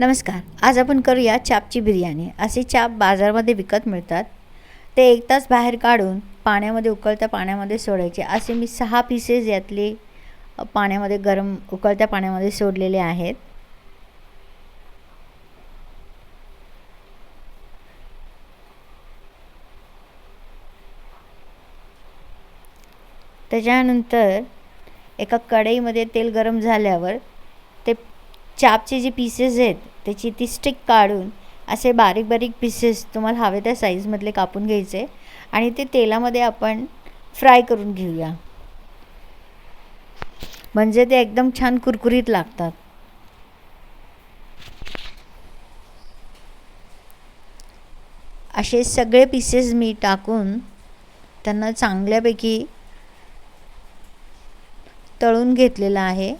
नमस्कार. आज आपण करूया चापची बिर्याणी. असे चाप बाजारामध्ये विकत मिळतात. ते 1 तास बाहेर काढून पाण्यामध्ये उकळत्या पाण्यामध्ये सोडायचे. असे मी 6 पीसेस यातले पाण्यामध्ये गरम उकळत्या पाण्यामध्ये सोडलेले आहेत. त्याच्यानंतर एका कढईमध्ये तेल गरम झाल्यावर ते चापचे जे पीसेस आहेत त्याची ती स्टिक काढून असे बारीक बारीक पीसेस तुम्हाला हवे त्या साईजमधले कापून घ्यायचे आणि ते तेलामध्ये आपण फ्राय करून घेऊया. म्हणजे ते एकदम छान कुरकुरीत लागतात. असे सगळे पीसेस मी टाकून त्यांना चांगल्यापैकी तळून घेतलेला आहे.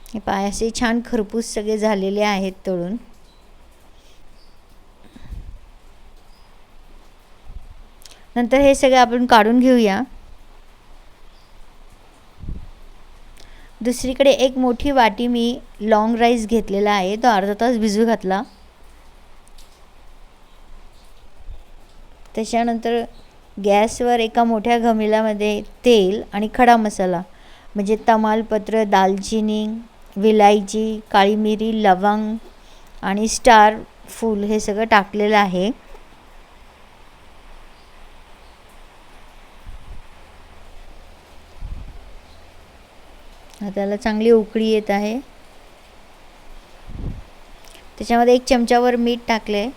हे पाय असे छान खरपूस सगळे झालेले आहेत तळून. नंतर हे सगळे आपण काढून घेऊया. दुसरीकडे एक मोठी वाटी मी लॉंग राईस घेतलेला आहे. तो अर्धा तास भिजू घातला. त्याच्यानंतर गॅसवर एका मोठ्या घमिल्यामध्ये तेल आणि खडा मसाला म्हणजे तमालपत्र, दालचिनी, विलायची, काळी मिरी, लवंग आणि स्टार फूल हे सगळं टाकलेलं आहे. त्याला चांगली उकळी येत आहे. त्याच्यामध्ये 1 चमचावर मीठ टाकले.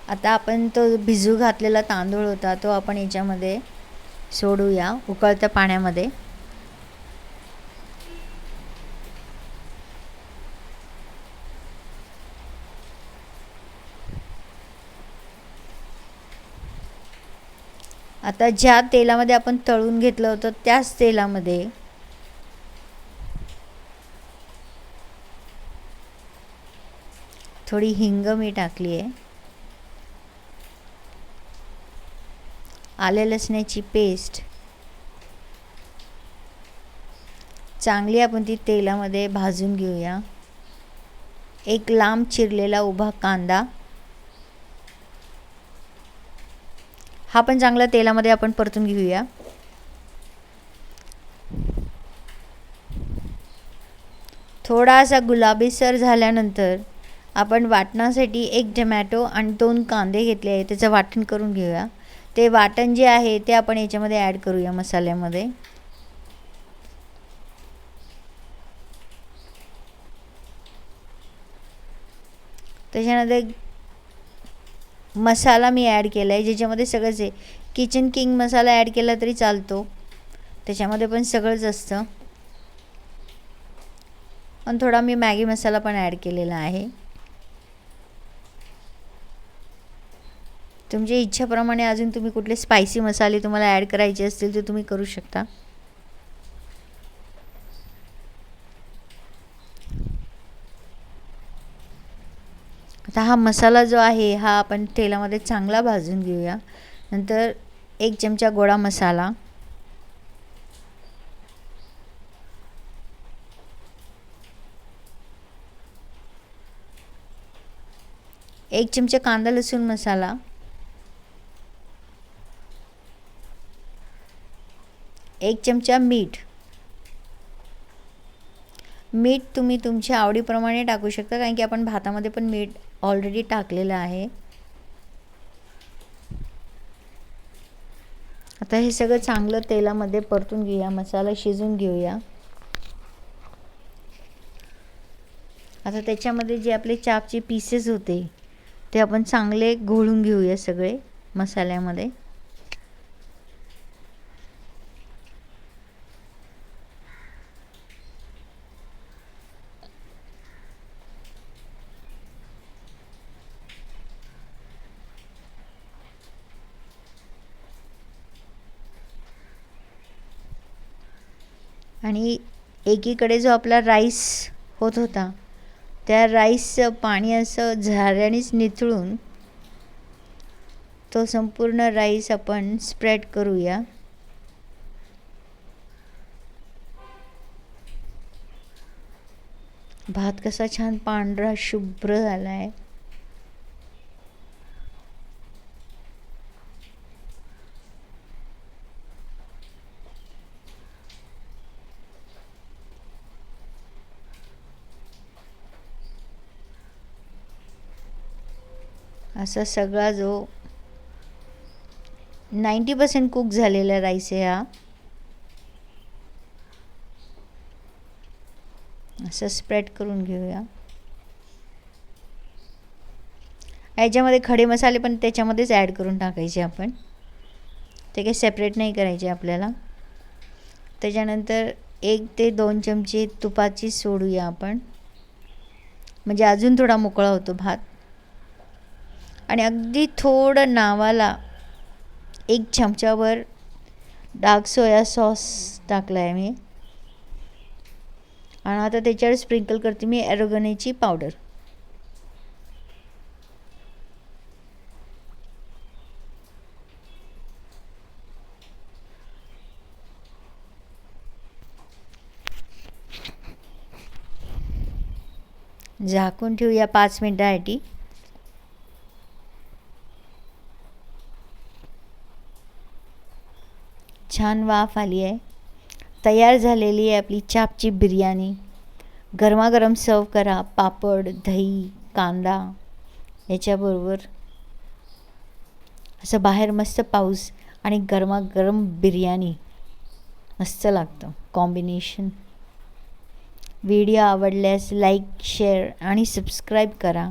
आता आपण तो भिजू घातलेला तांदूळ होता तो आपण याच्यामध्ये सोडूया उकळत्या पाण्यामध्ये. आता ज्या तेलामध्ये आपण तळून घेतलं होतं त्याच तेलामध्ये थोडी हिंग मी टाकली आहे. आले लसणाची पेस्ट चांगली आपण ती तेलामध्ये भाजून घेऊया. एक लांब चिरलेला उभा कांदा हा पण चांगला तेलामध्ये आपण परतून घेऊया. थोडासा गुलाबीसर झाल्यानंतर आपण वाटणासाठी 1 टोमॅटो आणि 2 कांदे घेतले आहे. त्याचं वाटण करून घेऊया. ते वाटण जे आहे ते आपण याच्यामध्ये ॲड करूया मसाल्यामध्ये. त्याच्यानंतर मसाला मी ॲड केला आहे ज्याच्यामध्ये सगळंच आहे. किचन किंग मसाला ॲड केला तरी चालतो, त्याच्यामध्ये पण सगळंच असतं. आणि थोडा मी मॅगी मसाला पण ॲड केलेला आहे. तुमच्या इच्छेप्रमाणे अजून तुम्ही कुठले स्पायसी मसाले तुम्हाला ॲड करायचे असतील तर तुम्ही करू शकता. आता हा मसाला जो आहे हा आपण तेलामध्ये चांगला भाजून घेऊया. नंतर 1 चमचा गोडा मसाला, 1 चमचा कांदा लसूण मसाला, 1 चमचा मीठ तुम्ही तुमच्या आवडीप्रमाणे टाकू शकता कारण की आपण भातामध्ये पण मीठ ऑलरेडी टाकलेलं आहे. आता हे सगळं चांगलं तेलामध्ये परतून घेऊया. मसाला शिजून घेऊया. आता त्याच्यामध्ये जे आपले चापचे पीसेस होते ते आपण चांगले घोळून घेऊया सगळे मसाल्यामध्ये. आणि एकीकडे जो आपला राईस होत होता त्या राईसचं पाणी असं झाऱ्यानेच निथळून तो संपूर्ण राईस आपण स्प्रेड करूया. भात कसा छान पांढरा शुभ्र झाला आहे. असा सगळा जो 90% कुक झालेला राईस आहे हा. असं स्प्रेड करून घेऊया. याच्यामध्ये खडे मसाले पण त्याच्यामध्येच ॲड करून टाकायचे आपण, ते काही सेपरेट नाही करायचे आपल्याला. त्याच्यानंतर 1 ते 2 चमचे तुपाची सोडूया आपण, म्हणजे अजून थोडा मोकळा होतो भात. आणि अगदी थोडं नावाला 1 चमचावर डार्क सोया सॉस टाकला आहे मी. आणि आता त्याच्यावर स्प्रिंकल करते मी ॲरोगनेची पावडर. झाकून ठेवूया 5 मिनिटासाठी. छान वाफ आली आहे. तयार झालेली आहे आपली चापची बिर्याणी. गरमागरम सर्व करा. पापड, दही, कांदा याच्याबरोबर. असं बाहेर मस्त पाऊस आणि गरमागरम बिर्याणी मस्त लागतं कॉम्बिनेशन. व्हिडिओ आवडल्यास लाईक, शेअर आणि सबस्क्राईब करा.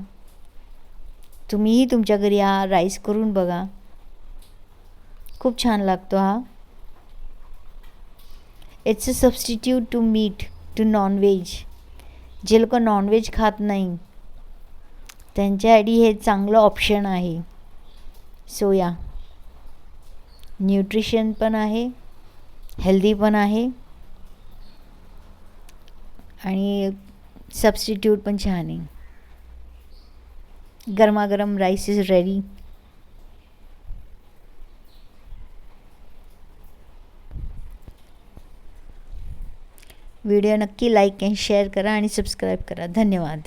तुम्हीही तुमच्या घरी हा राईस करून बघा, खूप छान लागतो हा. It's a substitute to meat, to non-veg. जे लोक नॉनव्हेज खात नाही त्यांच्यासाठी हे चांगलं ऑप्शन आहे. सोया न्यूट्रिशन पण आहे, हेल्दी पण आहे आणि सबस्टिट्यूट पण छान आहे. गरमागरम राईस इज रेडी. व्हिडिओ नक्की लाईक आणि शेअर करा आणि सबस्क्राईब करा. धन्यवाद.